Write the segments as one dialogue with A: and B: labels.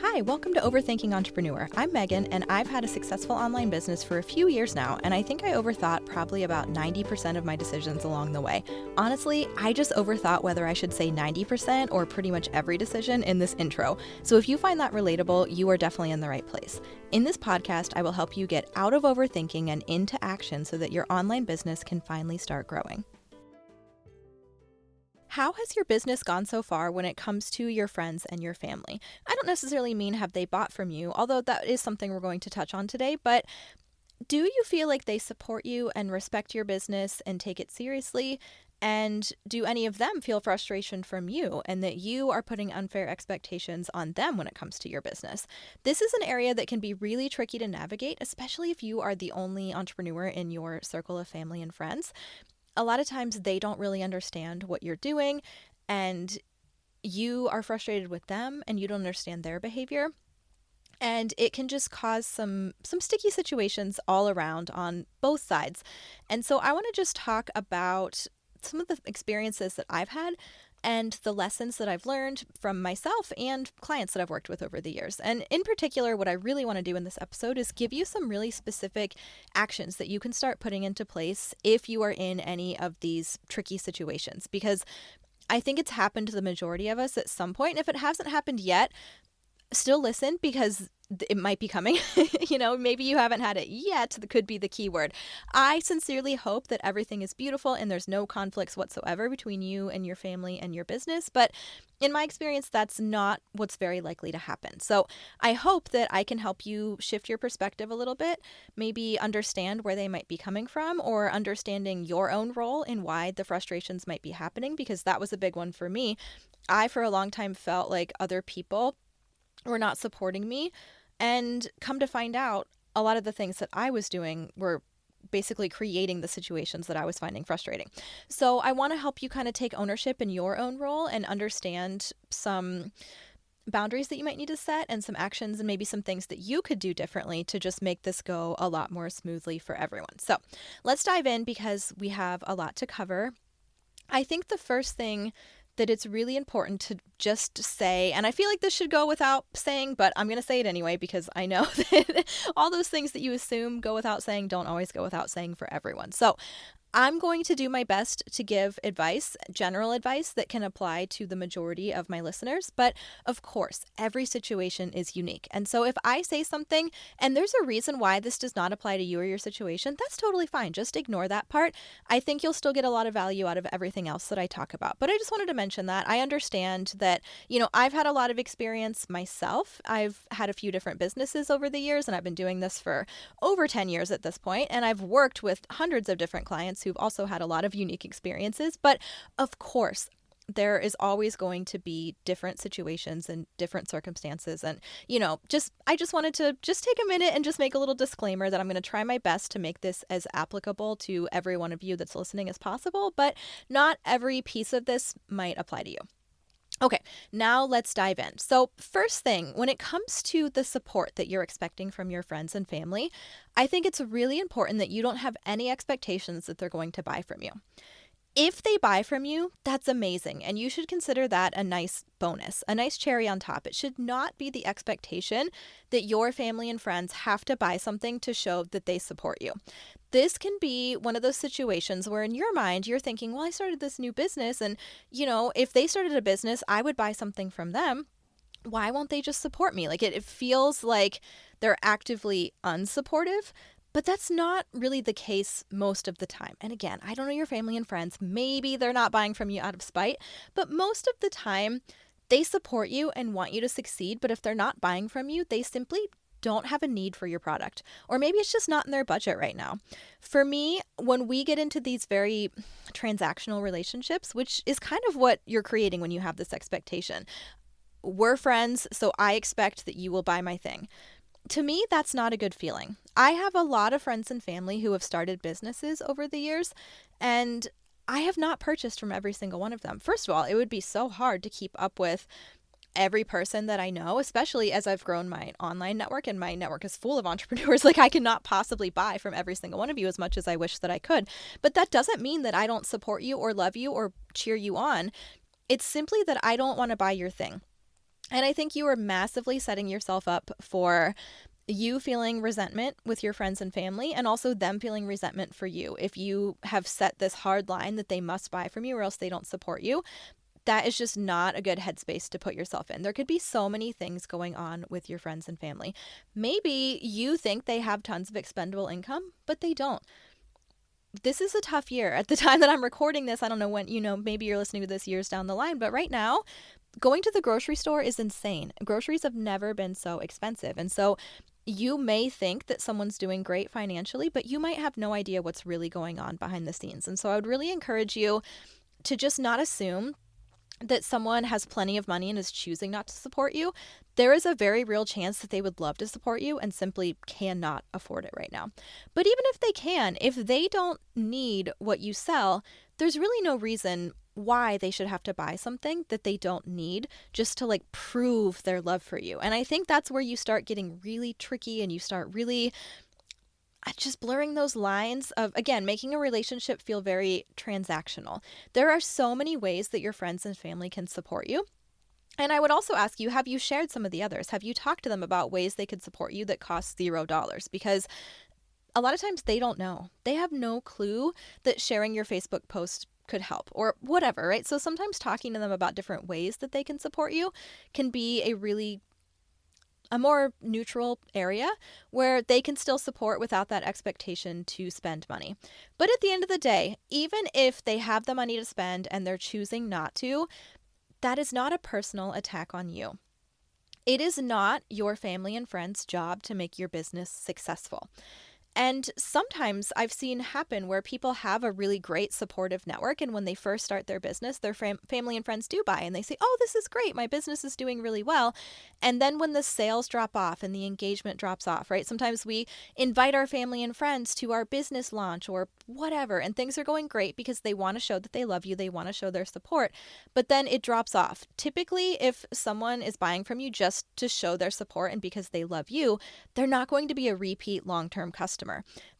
A: Hi, welcome to Overthinking Entrepreneur. I'm Megan, and I've had a successful online business for a few years now, and I think I overthought probably about 90% of my decisions along the way. Honestly, I just overthought whether I should say 90% or pretty much every decision in this intro. So if you find that relatable, you are definitely in the right place. In this podcast, I will help you get out of overthinking and into action so that your online business can finally start growing. How has your business gone so far when it comes to your friends and your family? I don't necessarily mean have they bought from you, although that is something we're going to touch on today, but do you feel like they support you and respect your business and take it seriously? And do any of them feel frustration from you and that you are putting unfair expectations on them when it comes to your business? This is an area that can be really tricky to navigate, especially if you are the only entrepreneur in your circle of family and friends. A lot of times they don't really understand what you're doing and you are frustrated with them and you don't understand their behavior. And it can just cause some sticky situations all around on both sides. And so I want to just talk about some of the experiences that I've had and the lessons that I've learned from myself and clients that I've worked with over the years. And in particular, what I really want to do in this episode is give you some really specific actions that you can start putting into place if you are in any of these tricky situations, because I think it's happened to the majority of us at some point. If it hasn't happened yet, still listen because it might be coming. Maybe you haven't had it yet. That could be the key word. I sincerely hope that everything is beautiful and there's no conflicts whatsoever between you and your family and your business. But in my experience, that's not what's very likely to happen. So I hope that I can help you shift your perspective a little bit, maybe understand where they might be coming from or understanding your own role in why the frustrations might be happening, because that was a big one for me. I, for a long time, felt like other people were not supporting me. And come to find out, a lot of the things that I was doing were basically creating the situations that I was finding frustrating. So I want to help you kind of take ownership in your own role and understand some boundaries that you might need to set and some actions and maybe some things that you could do differently to just make this go a lot more smoothly for everyone. So let's dive in because we have a lot to cover. I think the first thing that it's really important to just say, and I feel like this should go without saying, but I'm going to say it anyway because I know that all those things that you assume go without saying don't always go without saying for everyone. So I'm going to do my best to give advice, general advice that can apply to the majority of my listeners. But of course, every situation is unique. And so if I say something and there's a reason why this does not apply to you or your situation, that's totally fine. Just ignore that part. I think you'll still get a lot of value out of everything else that I talk about. But I just wanted to mention that. I understand that, I've had a lot of experience myself. I've had a few different businesses over the years, and I've been doing this for over 10 years at this point, and I've worked with hundreds of different clients who've also had a lot of unique experiences. But of course, there is always going to be different situations and different circumstances. And, I just wanted to just take a minute and just make a little disclaimer that I'm going to try my best to make this as applicable to every one of you that's listening as possible, but not every piece of this might apply to you. Okay, now let's dive in. So first thing, when it comes to the support that you're expecting from your friends and family, I think it's really important that you don't have any expectations that they're going to buy from you. If they buy from you, that's amazing, and you should consider that a nice bonus, a nice cherry on top. It should not be the expectation that your family and friends have to buy something to show that they support you. This can be one of those situations where in your mind, you're thinking, well, I started this new business, and, if they started a business, I would buy something from them. Why won't they just support me? Like it feels like they're actively unsupportive. But that's not really the case most of the time. And again, I don't know your family and friends. Maybe they're not buying from you out of spite, but most of the time they support you and want you to succeed. But if they're not buying from you, they simply don't have a need for your product. Or maybe it's just not in their budget right now. For me, when we get into these very transactional relationships, which is kind of what you're creating when you have this expectation, we're friends, so I expect that you will buy my thing. To me, that's not a good feeling. I have a lot of friends and family who have started businesses over the years, and I have not purchased from every single one of them. First of all, it would be so hard to keep up with every person that I know, especially as I've grown my online network and my network is full of entrepreneurs. Like I cannot possibly buy from every single one of you as much as I wish that I could. But that doesn't mean that I don't support you or love you or cheer you on. It's simply that I don't want to buy your thing. And I think you are massively setting yourself up for you feeling resentment with your friends and family, and also them feeling resentment for you if you have set this hard line that they must buy from you or else they don't support you. That is just not a good headspace to put yourself in. There could be so many things going on with your friends and family. Maybe you think they have tons of expendable income, but they don't. This is a tough year. At the time that I'm recording this, I don't know when, maybe you're listening to this years down the line, but right now, going to the grocery store is insane. Groceries have never been so expensive. And so you may think that someone's doing great financially, but you might have no idea what's really going on behind the scenes. And so I would really encourage you to just not assume that someone has plenty of money and is choosing not to support you. There is a very real chance that they would love to support you and simply cannot afford it right now. But even if they can, if they don't need what you sell, there's really no reason why they should have to buy something that they don't need just to like prove their love for you. And I think that's where you start getting really tricky and you start really just blurring those lines of, again, making a relationship feel very transactional. There are so many ways that your friends and family can support you. And I would also ask you, have you shared some of the others? Have you talked to them about ways they could support you that cost $0? Because a lot of times they don't know. They have no clue that sharing your Facebook post could help or whatever, right? So sometimes talking to them about different ways that they can support you can be a more neutral area where they can still support without that expectation to spend money. But at the end of the day, even if they have the money to spend and they're choosing not to, that is not a personal attack on you. It is not your family and friends' job to make your business successful. And sometimes I've seen happen where people have a really great supportive network, and when they first start their business, their family and friends do buy and they say, oh, this is great, my business is doing really well. And then when the sales drop off and the engagement drops off, right? Sometimes we invite our family and friends to our business launch or whatever, and things are going great because they want to show that they love you, they want to show their support, but then it drops off. Typically, if someone is buying from you just to show their support and because they love you, they're not going to be a repeat long-term customer.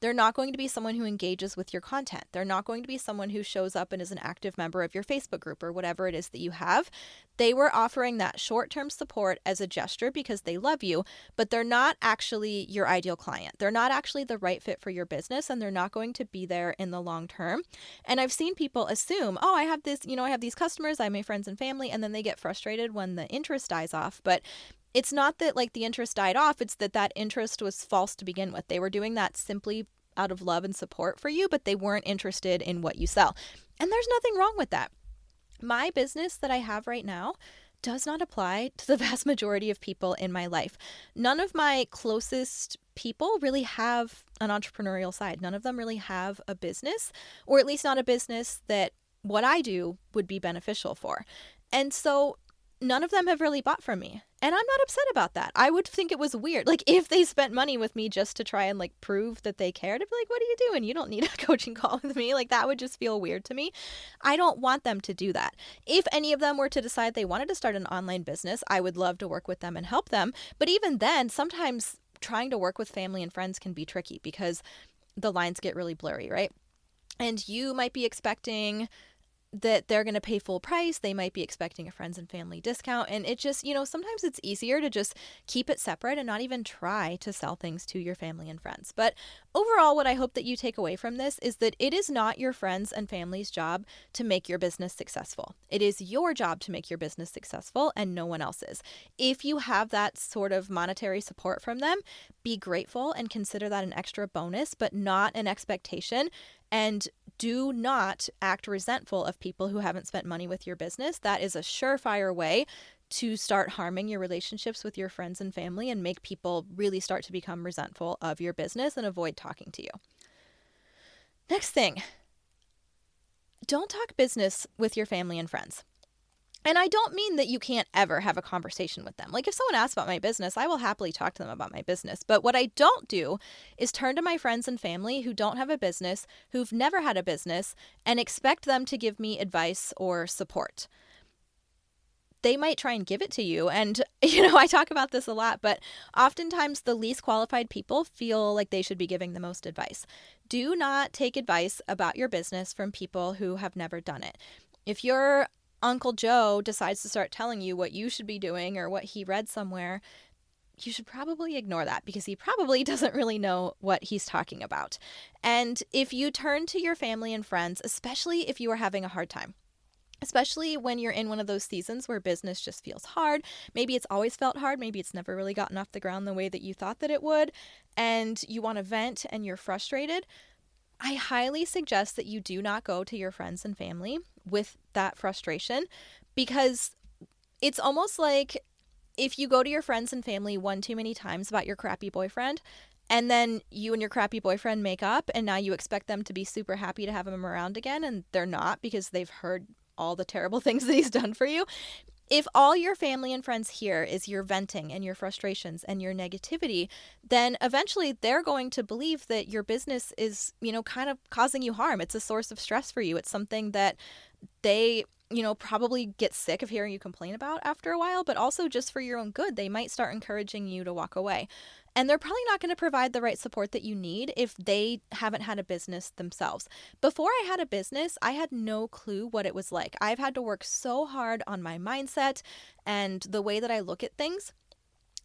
A: They're not going to be someone who engages with your content. They're not going to be someone who shows up and is an active member of your Facebook group or whatever it is that you have. They were offering that short-term support as a gesture because they love you, but they're not actually your ideal client. They're not actually the right fit for your business, and they're not going to be there in the long term. And I've seen people assume, oh, I have these customers, I have my friends and family, and then they get frustrated when the interest dies off. But it's not that like the interest died off, it's that interest was false to begin with. They were doing that simply out of love and support for you, but they weren't interested in what you sell. And there's nothing wrong with that. My business that I have right now does not apply to the vast majority of people in my life. None of my closest people really have an entrepreneurial side. None of them really have a business, or at least not a business that what I do would be beneficial for. And so none of them have really bought from me. And I'm not upset about that. I would think it was weird. Like if they spent money with me just to try and like prove that they cared, I'd be like, what are you doing? You don't need a coaching call with me. Like that would just feel weird to me. I don't want them to do that. If any of them were to decide they wanted to start an online business, I would love to work with them and help them. But even then, sometimes trying to work with family and friends can be tricky because the lines get really blurry, right? And you might be expecting that they're going to pay full price. They might be expecting a friends and family discount. And it just, sometimes it's easier to just keep it separate and not even try to sell things to your family and friends. But overall, what I hope that you take away from this is that it is not your friends and family's job to make your business successful. It is your job to make your business successful and no one else's. If you have that sort of monetary support from them, be grateful and consider that an extra bonus, but not an expectation. And do not act resentful of people who haven't spent money with your business. That is a surefire way to start harming your relationships with your friends and family and make people really start to become resentful of your business and avoid talking to you. Next thing, don't talk business with your family and friends. And I don't mean that you can't ever have a conversation with them. Like if someone asks about my business, I will happily talk to them about my business. But what I don't do is turn to my friends and family who don't have a business, who've never had a business, and expect them to give me advice or support. They might try and give it to you. And, I talk about this a lot, but oftentimes the least qualified people feel like they should be giving the most advice. Do not take advice about your business from people who have never done it. If you're Uncle Joe decides to start telling you what you should be doing or what he read somewhere, you should probably ignore that because he probably doesn't really know what he's talking about. And if you turn to your family and friends, especially if you are having a hard time, especially when you're in one of those seasons where business just feels hard, maybe it's always felt hard, maybe it's never really gotten off the ground the way that you thought that it would, and you want to vent and you're frustrated, I highly suggest that you do not go to your friends and family with that frustration, because it's almost like if you go to your friends and family one too many times about your crappy boyfriend, and then you and your crappy boyfriend make up, and now you expect them to be super happy to have him around again, and they're not because they've heard all the terrible things that he's done for you. If all your family and friends hear is your venting and your frustrations and your negativity, then eventually they're going to believe that your business is, kind of causing you harm. It's a source of stress for you. It's something that they, probably get sick of hearing you complain about after a while, but also just for your own good, they might start encouraging you to walk away. And they're probably not going to provide the right support that you need if they haven't had a business themselves. Before I had a business, I had no clue what it was like. I've had to work so hard on my mindset and the way that I look at things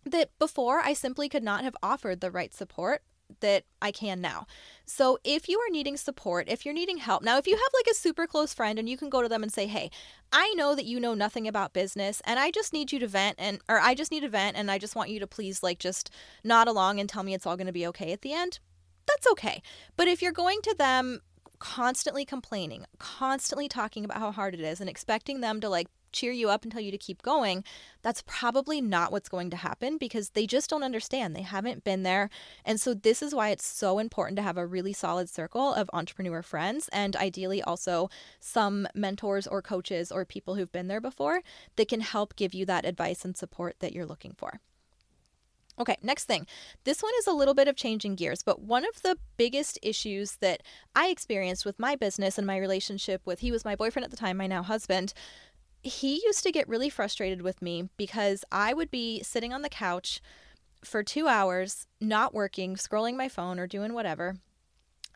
A: that before I simply could not have offered the right support that I can now. So if you are needing support, if you're needing help, now if you have like a super close friend and you can go to them and say, "Hey, I know that you know nothing about business and I just need you to vent or I just need to vent and I just want you to please like just nod along and tell me it's all going to be okay at the end." That's okay. But if you're going to them constantly complaining, constantly talking about how hard it is and expecting them to like cheer you up and tell you to keep going, that's probably not what's going to happen because they just don't understand. They haven't been there. And so this is why it's so important to have a really solid circle of entrepreneur friends, and ideally also some mentors or coaches or people who've been there before that can help give you that advice and support that you're looking for. Okay, next thing. This one is a little bit of changing gears, but one of the biggest issues that I experienced with my business and my relationship with, he was my boyfriend at the time, my now husband, he used to get really frustrated with me because I would be sitting on the couch for 2 hours, not working, scrolling my phone or doing whatever.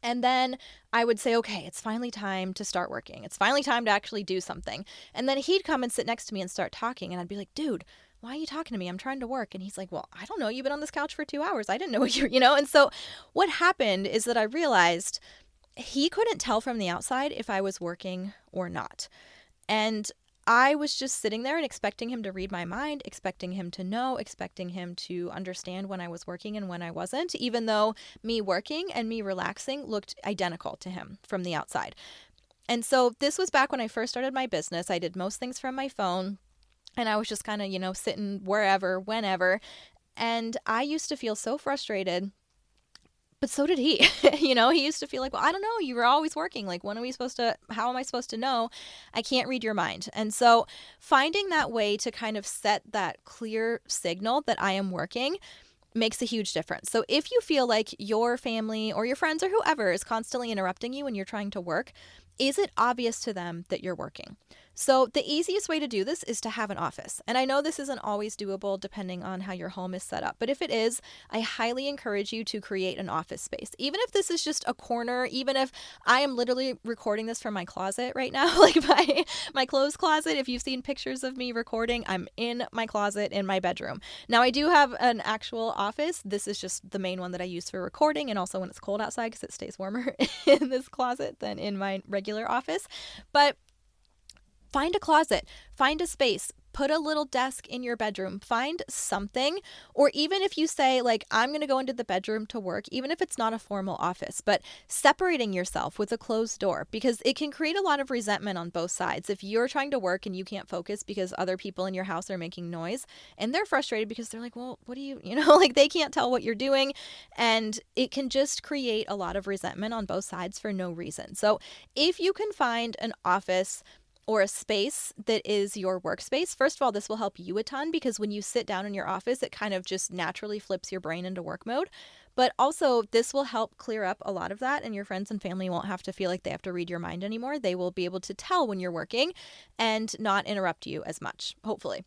A: And then I would say, okay, it's finally time to start working. It's finally time to actually do something. And then he'd come and sit next to me and start talking. And I'd be like, dude, why are you talking to me? I'm trying to work. And he's like, well, I don't know. You've been on this couch for 2 hours. I didn't know what you're. And so what happened is that I realized he couldn't tell from the outside if I was working or not. And I was just sitting there and expecting him to read my mind, expecting him to know, expecting him to understand when I was working and when I wasn't, even though me working and me relaxing looked identical to him from the outside. And so this was back when I first started my business. I did most things from my phone and I was just kind of, sitting wherever, whenever. And I used to feel so frustrated. But so did he. He used to feel like, well, I don't know, you were always working. Like, how am I supposed to know? I can't read your mind. And so finding that way to kind of set that clear signal that I am working makes a huge difference. So if you feel like your family or your friends or whoever is constantly interrupting you when you're trying to work, is it obvious to them that you're working? So the easiest way to do this is to have an office. And I know this isn't always doable depending on how your home is set up. But if it is, I highly encourage you to create an office space. Even if this is just a corner, even if I am literally recording this from my closet right now, like my clothes closet. If you've seen pictures of me recording, I'm in my closet in my bedroom. Now I do have an actual office. This is just the main one that I use for recording and also when it's cold outside because it stays warmer in this closet than in my regular office. But find a closet, find a space, put a little desk in your bedroom, find something. Or even if you say, like, I'm going to go into the bedroom to work, even if it's not a formal office, but separating yourself with a closed door, because it can create a lot of resentment on both sides. If you're trying to work and you can't focus because other people in your house are making noise and they're frustrated because they're like, well, what do you, like they can't tell what you're doing. And it can just create a lot of resentment on both sides for no reason. So if you can find an office or a space that is your workspace, first of all, this will help you a ton because when you sit down in your office, it kind of just naturally flips your brain into work mode. But also, this will help clear up a lot of that, and your friends and family won't have to feel like they have to read your mind anymore. They will be able to tell when you're working and not interrupt you as much, hopefully.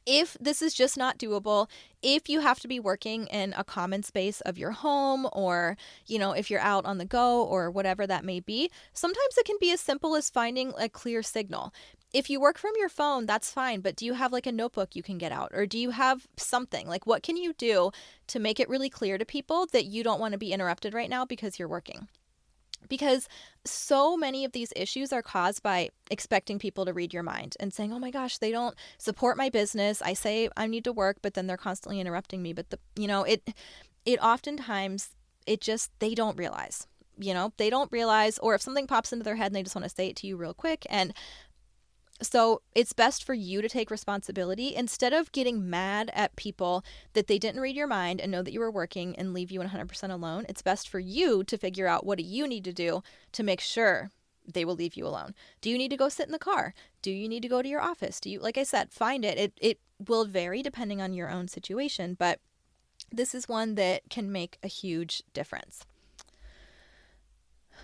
A: If this is just not doable, if you have to be working in a common space of your home or, if you're out on the go or whatever that may be, sometimes it can be as simple as finding a clear signal. if you work from your phone, that's fine, but do you have like a notebook you can get out? Or do you have something? Like, what can you do to make it really clear to people that you don't want to be interrupted right now because you're working? Because so many of these issues are caused by expecting people to read your mind and saying, oh my gosh, they don't support my business. I say I need to work, but then they're constantly interrupting me. But it oftentimes, they don't realize, they don't realize, or if something pops into their head and they just want to say it to you real quick. And so it's best for you to take responsibility instead of getting mad at people that they didn't read your mind and know that you were working and leave you 100% alone. It's best for you to figure out, what do you need to do to make sure they will leave you alone? Do you need to go sit in the car? Do you need to go to your office? Do you, like I said, find it. It will vary depending on your own situation, but this is one that can make a huge difference.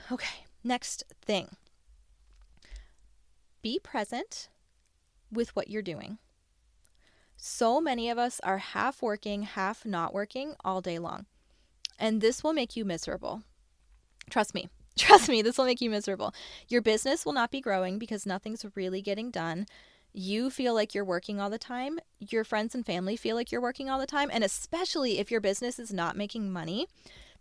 A: Okay, next thing. Be present with what you're doing. So many of us are half working, half not working all day long. And this will make you miserable. Trust me. Trust me, this will make you miserable. Your business will not be growing because nothing's really getting done. You feel like you're working all the time. Your friends and family feel like you're working all the time. And especially if your business is not making money,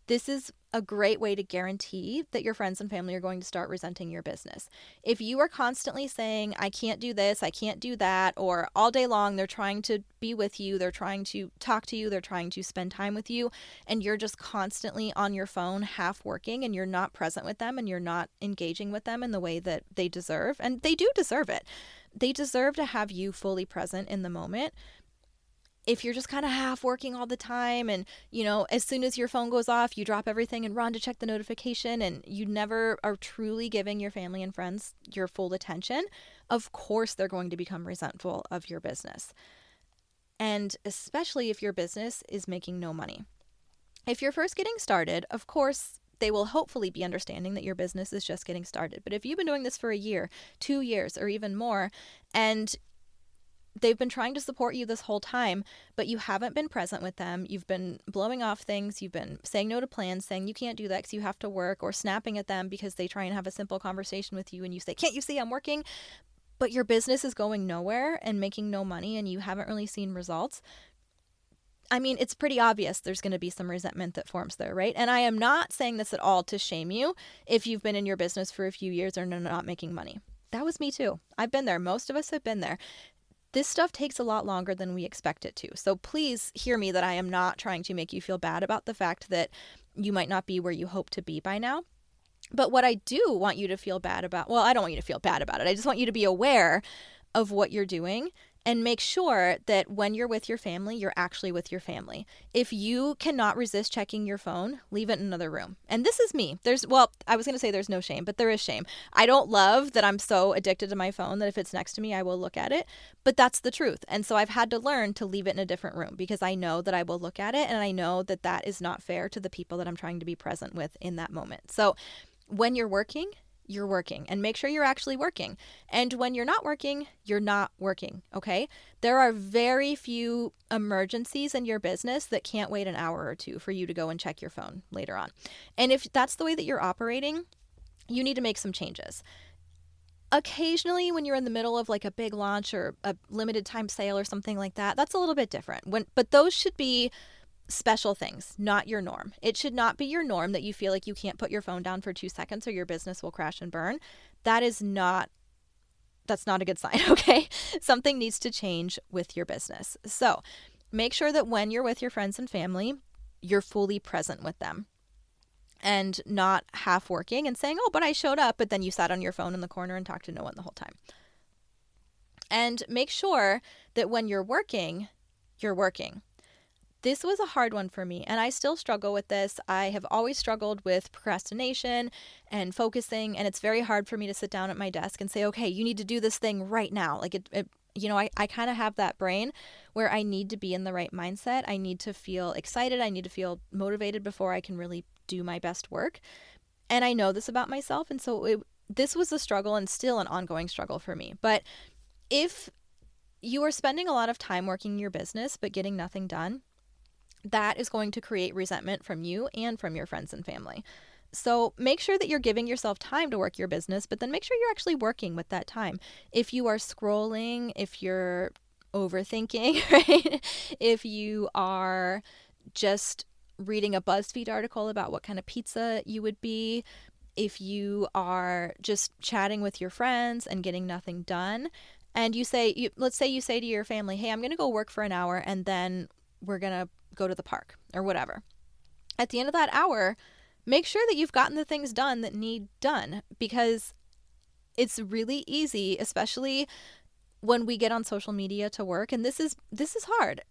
A: this is a great way to guarantee that your friends and family are going to start resenting your business. If you are constantly saying, I can't do this, I can't do that, or all day long they're trying to be with you, they're trying to talk to you, they're trying to spend time with you, and you're just constantly on your phone half working and you're not present with them and you're not engaging with them in the way that they deserve, and they do deserve it. They deserve to have you fully present in the moment. If you're just kind of half working all the time and, as soon as your phone goes off, you drop everything and run to check the notification and you never are truly giving your family and friends your full attention, of course they're going to become resentful of your business. And especially if your business is making no money. If you're first getting started, of course, they will hopefully be understanding that your business is just getting started. But if you've been doing this for a year, 2 years, or even more, and they've been trying to support you this whole time, but you haven't been present with them. You've been blowing off things. You've been saying no to plans, saying you can't do that because you have to work, or snapping at them because they try and have a simple conversation with you and you say, can't you see I'm working? But your business is going nowhere and making no money and you haven't really seen results. I mean, it's pretty obvious there's going to be some resentment that forms there, right? And I am not saying this at all to shame you if you've been in your business for a few years and are not making money. That was me too. I've been there. Most of us have been there. This stuff takes a lot longer than we expect it to. So please hear me that I am not trying to make you feel bad about the fact that you might not be where you hope to be by now. But what I do want you to feel bad about, well, I don't want you to feel bad about it. I just want you to be aware of what you're doing and make sure that when you're with your family, you're actually with your family. If you cannot resist checking your phone, leave it in another room. And this is me. I was going to say there's no shame, but there is shame. I don't love that I'm so addicted to my phone that if it's next to me, I will look at it. But that's the truth. And so I've had to learn to leave it in a different room because I know that I will look at it and I know that that is not fair to the people that I'm trying to be present with in that moment. So when you're working and make sure you're actually working. And when you're not working, you're not working, okay? There are very few emergencies in your business that can't wait an hour or two for you to go and check your phone later on. And if that's the way that you're operating, you need to make some changes. Occasionally, when you're in the middle of like a big launch or a limited time sale or something like that, that's a little bit different. But those should be special things, not your norm. It should not be your norm that you feel like you can't put your phone down for 2 seconds or your business will crash and burn. That's not a good sign, okay? Something needs to change with your business. So make sure that when you're with your friends and family, you're fully present with them and not half working and saying, oh, but I showed up, but then you sat on your phone in the corner and talked to no one the whole time. And make sure that when you're working, you're working. This was a hard one for me, and I still struggle with this. I have always struggled with procrastination and focusing, and it's very hard for me to sit down at my desk and say, okay, you need to do this thing right now. Like I kind of have that brain where I need to be in the right mindset. I need to feel excited. I need to feel motivated before I can really do my best work. And I know this about myself, and so this was a struggle and still an ongoing struggle for me. But if you are spending a lot of time working your business but getting nothing done, that is going to create resentment from you and from your friends and family. So make sure that you're giving yourself time to work your business, but then make sure you're actually working with that time. If you are scrolling, if you're overthinking, right? If you are just reading a BuzzFeed article about what kind of pizza you would be, if you are just chatting with your friends and getting nothing done, and let's say you say to your family, hey, I'm going to go work for an hour and then we're going to go to the park or whatever. At the end of that hour, make sure that you've gotten the things done that need done, because it's really easy, especially when we get on social media to work. And this is hard.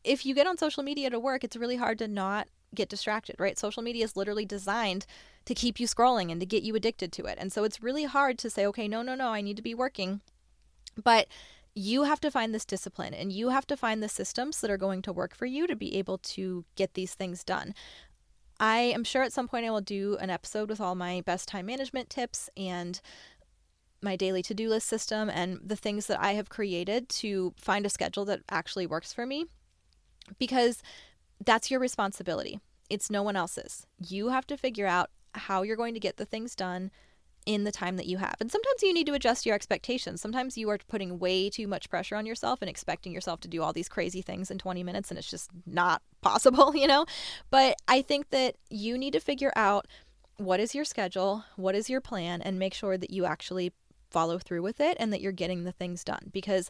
A: If you get on social media to work, it's really hard to not get distracted, right? Social media is literally designed to keep you scrolling and to get you addicted to it. And so it's really hard to say, okay, no, I need to be working. But you have to find this discipline and you have to find the systems that are going to work for you to be able to get these things done. I am sure at some point I will do an episode with all my best time management tips and my daily to-do list system and the things that I have created to find a schedule that actually works for me, because that's your responsibility. It's no one else's. You have to figure out how you're going to get the things done in the time that you have. And sometimes you need to adjust your expectations. Sometimes you are putting way too much pressure on yourself and expecting yourself to do all these crazy things in 20 minutes, and it's just not possible, But I think that you need to figure out what is your schedule, what is your plan, and make sure that you actually follow through with it and that you're getting the things done. Because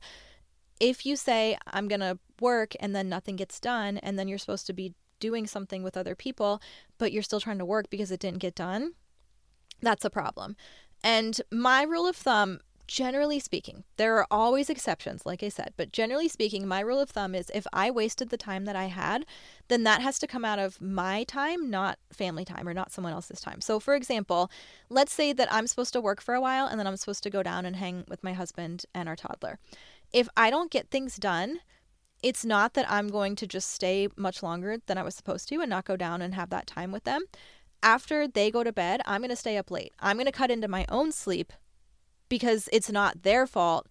A: if you say, I'm going to work and then nothing gets done, and then you're supposed to be doing something with other people, but you're still trying to work because it didn't get done, that's a problem. And my rule of thumb, generally speaking, there are always exceptions, like I said, but generally speaking, my rule of thumb is if I wasted the time that I had, then that has to come out of my time, not family time or not someone else's time. So for example, let's say that I'm supposed to work for a while and then I'm supposed to go down and hang with my husband and our toddler. If I don't get things done, it's not that I'm going to just stay much longer than I was supposed to and not go down and have that time with them. After they go to bed, I'm going to stay up late. I'm going to cut into my own sleep because it's not their fault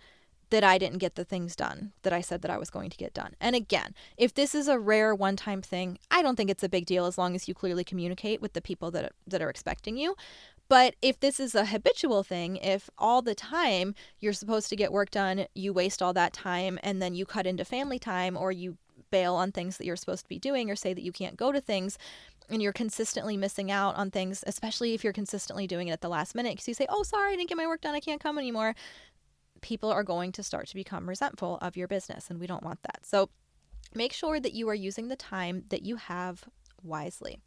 A: that I didn't get the things done that I said that I was going to get done. And again, if this is a rare one-time thing, I don't think it's a big deal as long as you clearly communicate with the people that are expecting you. But if this is a habitual thing, if all the time you're supposed to get work done, you waste all that time and then you cut into family time, or you bail on things that you're supposed to be doing or say that you can't go to things, and you're consistently missing out on things, especially if you're consistently doing it at the last minute because you say, oh, sorry, I didn't get my work done, I can't come anymore. People are going to start to become resentful of your business, and we don't want that. So make sure that you are using the time that you have wisely.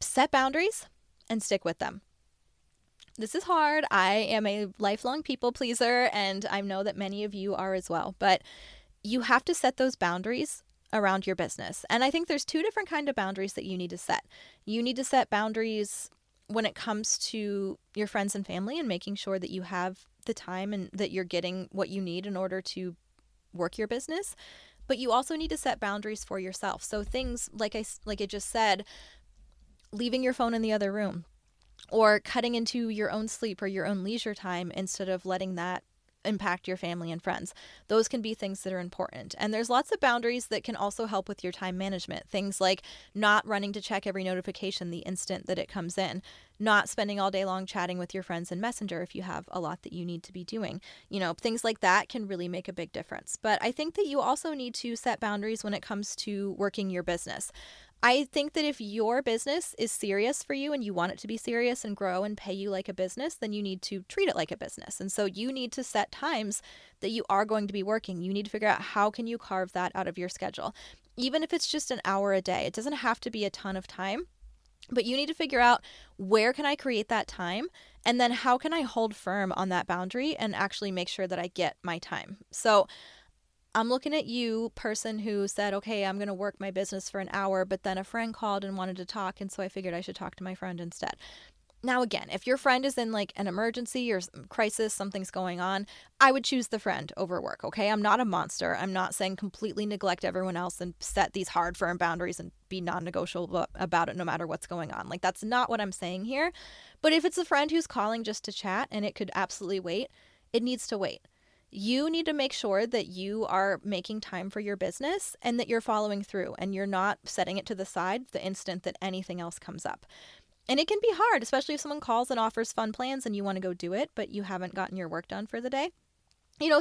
A: Set boundaries and stick with them. This is hard. I am a lifelong people pleaser, and I know that many of you are as well, but you have to set those boundaries around your business. And I think there's two different kinds of boundaries that you need to set. You need to set boundaries when it comes to your friends and family and making sure that you have the time and that you're getting what you need in order to work your business. But you also need to set boundaries for yourself. So things like I just said, leaving your phone in the other room, or cutting into your own sleep or your own leisure time instead of letting that impact your family and friends. Those can be things that are important. And there's lots of boundaries that can also help with your time management. Things like not running to check every notification the instant that it comes in, not spending all day long chatting with your friends in Messenger if you have a lot that you need to be doing. Things like that can really make a big difference. But I think that you also need to set boundaries when it comes to working your business. I think that if your business is serious for you and you want it to be serious and grow and pay you like a business, then you need to treat it like a business. And so you need to set times that you are going to be working. You need to figure out how can you carve that out of your schedule. Even if it's just an hour a day, it doesn't have to be a ton of time, but you need to figure out where can I create that time, and then how can I hold firm on that boundary and actually make sure that I get my time. So I'm looking at you, person who said, okay, I'm going to work my business for an hour, but then a friend called and wanted to talk, and so I figured I should talk to my friend instead. Now, again, if your friend is in like an emergency or crisis, something's going on, I would choose the friend over work, okay? I'm not a monster. I'm not saying completely neglect everyone else and set these hard, firm boundaries and be non-negotiable about it no matter what's going on. Like, that's not what I'm saying here. But if it's a friend who's calling just to chat and it could absolutely wait, it needs to wait. You need to make sure that you are making time for your business and that you're following through and you're not setting it to the side the instant that anything else comes up. And it can be hard, especially if someone calls and offers fun plans and you want to go do it, but you haven't gotten your work done for the day.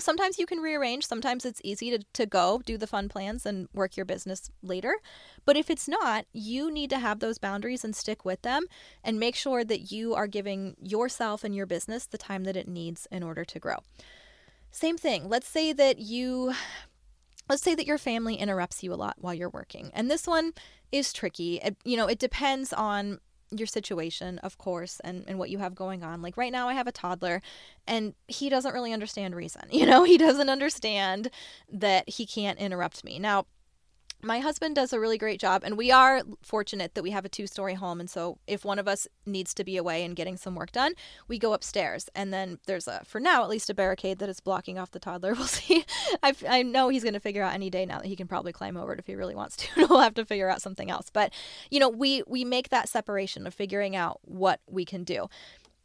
A: Sometimes you can rearrange. Sometimes it's easy to go do the fun plans and work your business later. But if it's not, you need to have those boundaries and stick with them and make sure that you are giving yourself and your business the time that it needs in order to grow. Same thing. Let's say that your family interrupts you a lot while you're working. And this one is tricky. It depends on your situation, of course, and what you have going on. Like right now I have a toddler and he doesn't really understand reason. He doesn't understand that he can't interrupt me. Now, my husband does a really great job, and we are fortunate that we have a 2-story home. And so if one of us needs to be away and getting some work done, we go upstairs. And then there's for now, at least a barricade that is blocking off the toddler. We'll see. I know he's going to figure out any day now that he can probably climb over it if he really wants to. We'll have to figure out something else. But, we make that separation of figuring out what we can do.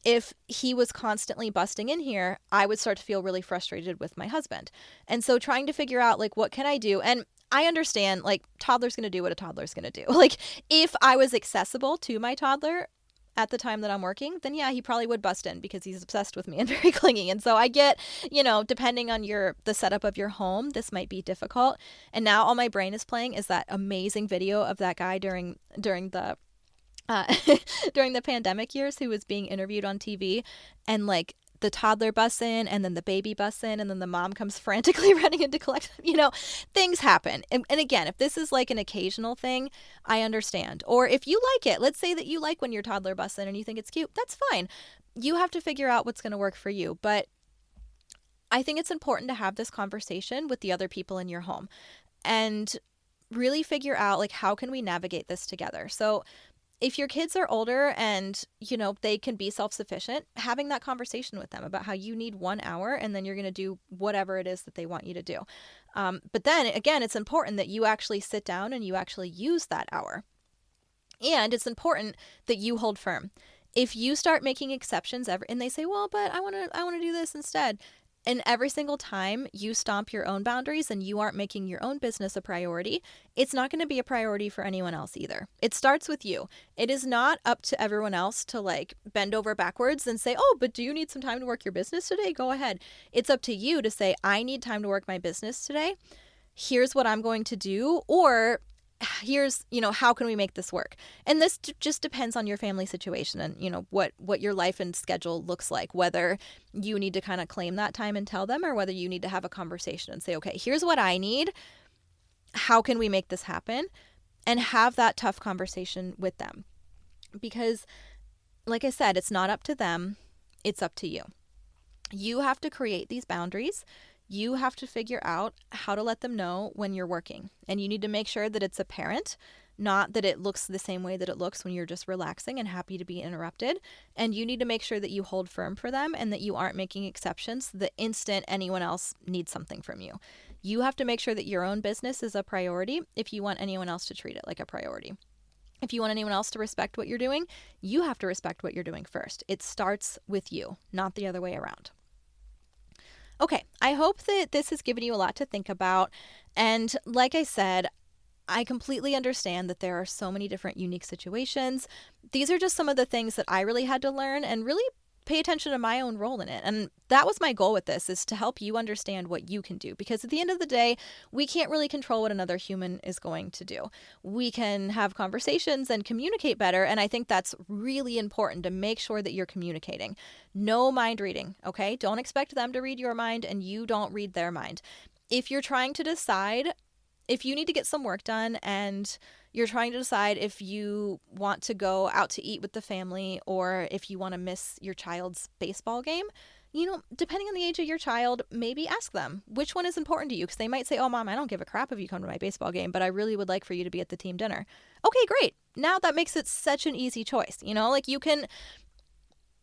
A: If he was constantly busting in here, I would start to feel really frustrated with my husband. And so trying to figure out, like, what can I do? And I understand, like, toddler's going to do what a toddler's going to do. Like, if I was accessible to my toddler at the time that I'm working, then yeah, he probably would bust in because he's obsessed with me and very clingy. And so I get, depending on the setup of your home, this might be difficult. And now all my brain is playing is that amazing video of that guy during the during the pandemic years who was being interviewed on TV, and like the toddler busts in and then the baby busts in and then the mom comes frantically running in to collect them. Things happen. And again, if this is like an occasional thing, I understand. Or if you like it, let's say that you like when your toddler busts in and you think it's cute, that's fine. You have to figure out what's going to work for you. But I think it's important to have this conversation with the other people in your home and really figure out, like, how can we navigate this together? So if your kids are older and, they can be self-sufficient, having that conversation with them about how you need 1 hour and then you're going to do whatever it is that they want you to do. But then again, it's important that you actually sit down and you actually use that hour. And it's important that you hold firm. If you start making exceptions and they say, well, but I want to do this instead. And every single time you stomp your own boundaries and you aren't making your own business a priority, it's not going to be a priority for anyone else either. It starts with you. It is not up to everyone else to like bend over backwards and say, oh, but do you need some time to work your business today? Go ahead. It's up to you to say, I need time to work my business today. Here's what I'm going to do. Or here's, how can we make this work? And this just depends on your family situation and, what your life and schedule looks like, whether you need to kind of claim that time and tell them, or whether you need to have a conversation and say, okay, here's what I need. How can we make this happen? And have that tough conversation with them. Because like I said, it's not up to them. It's up to you. You have to create these boundaries. You have to figure out how to let them know when you're working. And you need to make sure that it's apparent, not that it looks the same way that it looks when you're just relaxing and happy to be interrupted. And you need to make sure that you hold firm for them and that you aren't making exceptions the instant anyone else needs something from you. You have to make sure that your own business is a priority if you want anyone else to treat it like a priority. If you want anyone else to respect what you're doing, you have to respect what you're doing first. It starts with you, not the other way around. Okay, I hope that this has given you a lot to think about. And like I said, I completely understand that there are so many different unique situations. These are just some of the things that I really had to learn and really pay attention to my own role in it. And that was my goal with this, is to help you understand what you can do. Because at the end of the day, we can't really control what another human is going to do. We can have conversations and communicate better. And I think that's really important, to make sure that you're communicating. No mind reading, okay? Don't expect them to read your mind and you don't read their mind. If you're trying to decide if you need to get some work done and you're trying to decide if you want to go out to eat with the family or if you want to miss your child's baseball game, depending on the age of your child, maybe ask them which one is important to you, because they might say, oh, Mom, I don't give a crap if you come to my baseball game, but I really would like for you to be at the team dinner. Okay, great. Now that makes it such an easy choice.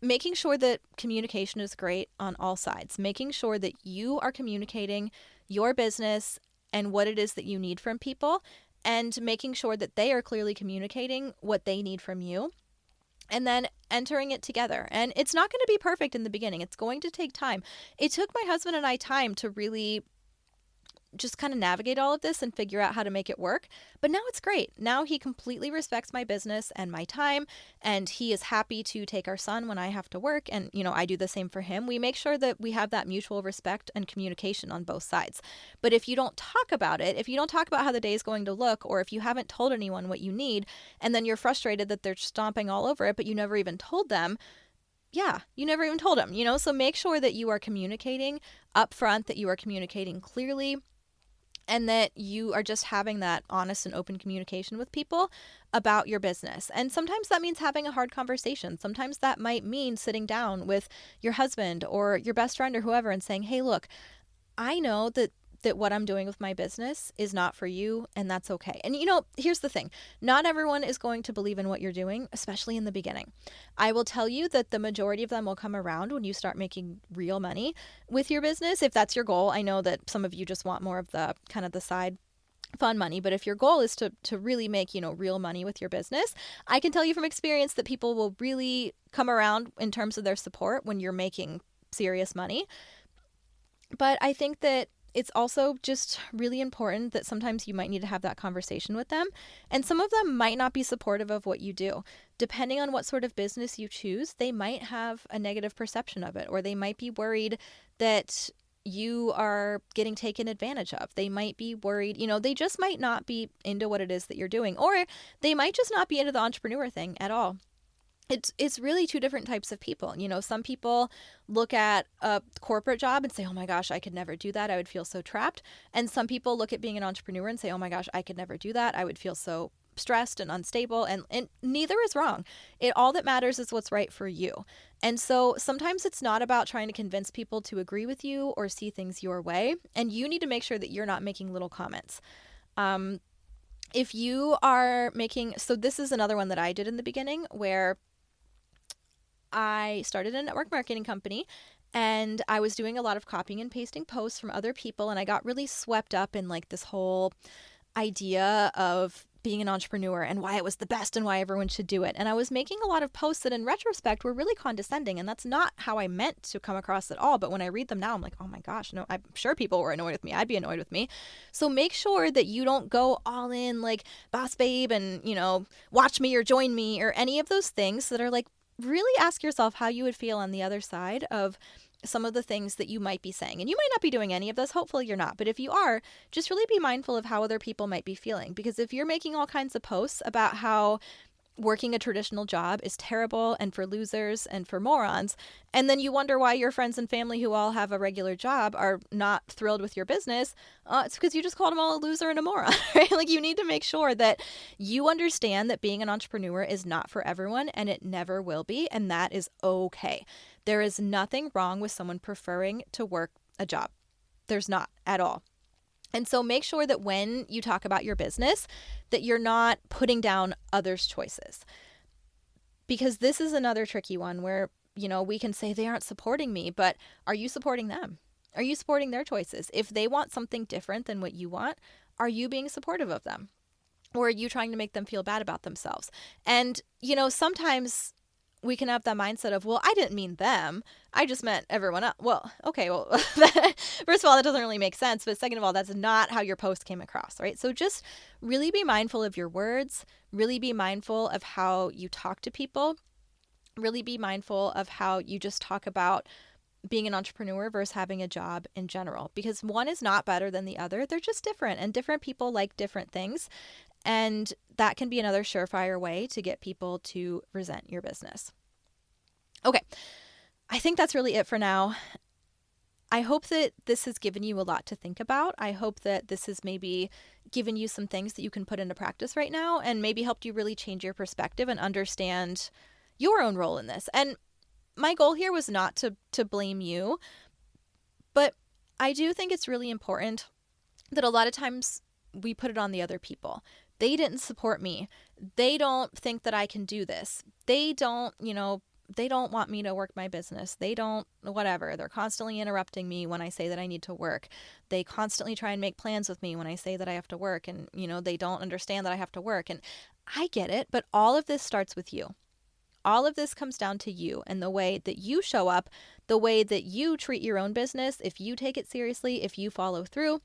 A: Making sure that communication is great on all sides, making sure that you are communicating your business and what it is that you need from people, and making sure that they are clearly communicating what they need from you. and then entering it together. And it's not going to be perfect in the beginning. It's going to take time. It took my husband and I time to really just kind of navigate all of this and figure out how to make it work. But now it's great. Now he completely respects my business and my time, and he is happy to take our son when I have to work. And, I do the same for him. We make sure that we have that mutual respect and communication on both sides. But if you don't talk about it, if you don't talk about how the day is going to look, or if you haven't told anyone what you need, and then you're frustrated that they're stomping all over it, but you never even told them, yeah, you never even told them, So make sure that you are communicating upfront, that you are communicating clearly, and that you are just having that honest and open communication with people about your business. And sometimes that means having a hard conversation. Sometimes that might mean sitting down with your husband or your best friend or whoever and saying, hey, look, I know that what I'm doing with my business is not for you, and that's okay. And here's the thing. Not everyone is going to believe in what you're doing, especially in the beginning. I will tell you that the majority of them will come around when you start making real money with your business, if that's your goal. I know that some of you just want more of the kind of the side fun money, but if your goal is to really make, real money with your business, I can tell you from experience that people will really come around in terms of their support when you're making serious money. But I think that it's also just really important that sometimes you might need to have that conversation with them. And some of them might not be supportive of what you do. Depending on what sort of business you choose, they might have a negative perception of it, or they might be worried that you are getting taken advantage of. They might be worried, they just might not be into what it is that you're doing, or they might just not be into the entrepreneur thing at all. It's really two different types of people. Some people look at a corporate job and say, oh my gosh, I could never do that. I would feel so trapped. And some people look at being an entrepreneur and say, oh my gosh, I could never do that. I would feel so stressed and unstable. And neither is wrong. All that matters is what's right for you. And so sometimes it's not about trying to convince people to agree with you or see things your way. And you need to make sure that you're not making little comments. If you are making, so this is another one that I did in the beginning where I started a network marketing company, and I was doing a lot of copying and pasting posts from other people, and I got really swept up in like this whole idea of being an entrepreneur and why it was the best and why everyone should do it. And I was making a lot of posts that in retrospect were really condescending, and that's not how I meant to come across at all. But when I read them now, I'm like, oh my gosh, no, I'm sure people were annoyed with me. I'd be annoyed with me. So make sure that you don't go all in like boss babe and, watch me or join me or any of those things that are like, really ask yourself how you would feel on the other side of some of the things that you might be saying. And you might not be doing any of this. Hopefully you're not. But if you are, just really be mindful of how other people might be feeling. Because if you're making all kinds of posts about how working a traditional job is terrible and for losers and for morons, and then you wonder why your friends and family who all have a regular job are not thrilled with your business, it's because you just called them all a loser and a moron, right? Like, you need to make sure that you understand that being an entrepreneur is not for everyone, and it never will be, and that is okay. There is nothing wrong with someone preferring to work a job. There's not at all. And so make sure that when you talk about your business, that you're not putting down others' choices. Because this is another tricky one where, we can say they aren't supporting me, but are you supporting them? Are you supporting their choices? If they want something different than what you want, are you being supportive of them? Or are you trying to make them feel bad about themselves? And, sometimes we can have that mindset of, well, I didn't mean them. I just meant everyone else. Well, okay, well, first of all, that doesn't really make sense. But second of all, that's not how your post came across, right? So just really be mindful of your words, really be mindful of how you talk to people, really be mindful of how you just talk about being an entrepreneur versus having a job in general, because one is not better than the other. They're just different, and different people like different things. And that can be another surefire way to get people to resent your business. Okay, I think that's really it for now. I hope that this has given you a lot to think about. I hope that this has maybe given you some things that you can put into practice right now and maybe helped you really change your perspective and understand your own role in this. And my goal here was not to blame you, but I do think it's really important that a lot of times we put it on the other people. They didn't support me. They don't think that I can do this. They don't, they don't want me to work my business. They don't, whatever. They're constantly interrupting me when I say that I need to work. They constantly try and make plans with me when I say that I have to work. And, they don't understand that I have to work. And I get it, but all of this starts with you. All of this comes down to you and the way that you show up, the way that you treat your own business, if you take it seriously, if you follow through,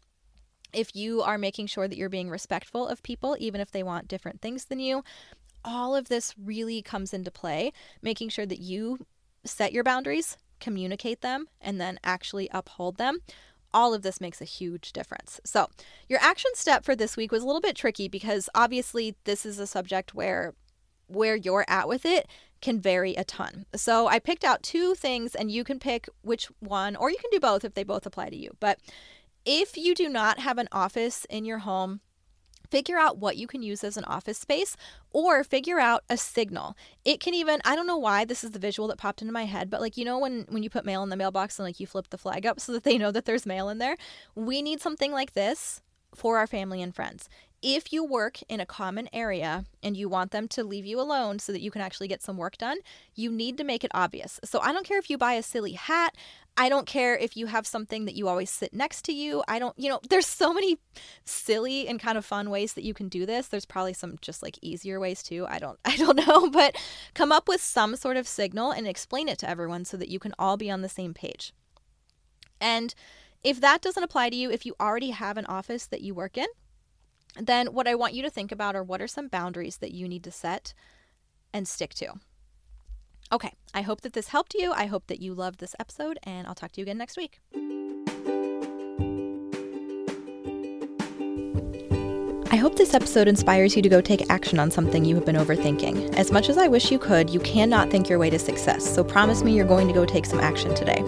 A: if you are making sure that you're being respectful of people, even if they want different things than you. All of this really comes into play, making sure that you set your boundaries, communicate them, and then actually uphold them. All of this makes a huge difference. So your action step for this week was a little bit tricky because obviously this is a subject where you're at with it can vary a ton. So I picked out 2 things and you can pick which one, or you can do both if they both apply to you. But if you do not have an office in your home, figure out what you can use as an office space, or figure out a signal. It can even, I don't know why this is the visual that popped into my head, but like, you know, when you put mail in the mailbox and like you flip the flag up so that they know that there's mail in there, we need something like this for our family and friends. If you work in a common area and you want them to leave you alone so that you can actually get some work done, you need to make it obvious. So I don't care if you buy a silly hat. I don't care if you have something that you always sit next to you. There's so many silly and kind of fun ways that you can do this. There's probably some just like easier ways too. I don't know, but come up with some sort of signal and explain it to everyone so that you can all be on the same page. And if that doesn't apply to you, if you already have an office that you work in, then what I want you to think about are what are some boundaries that you need to set and stick to. Okay, I hope that this helped you. I hope that you loved this episode, and I'll talk to you again next week. I hope this episode inspires you to go take action on something you have been overthinking. As much as I wish you could, you cannot think your way to success, so promise me you're going to go take some action today.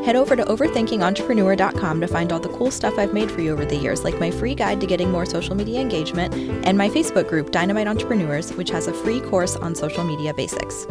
A: Head over to overthinkingentrepreneur.com to find all the cool stuff I've made for you over the years, like my free guide to getting more social media engagement and my Facebook group, Dynamite Entrepreneurs, which has a free course on social media basics.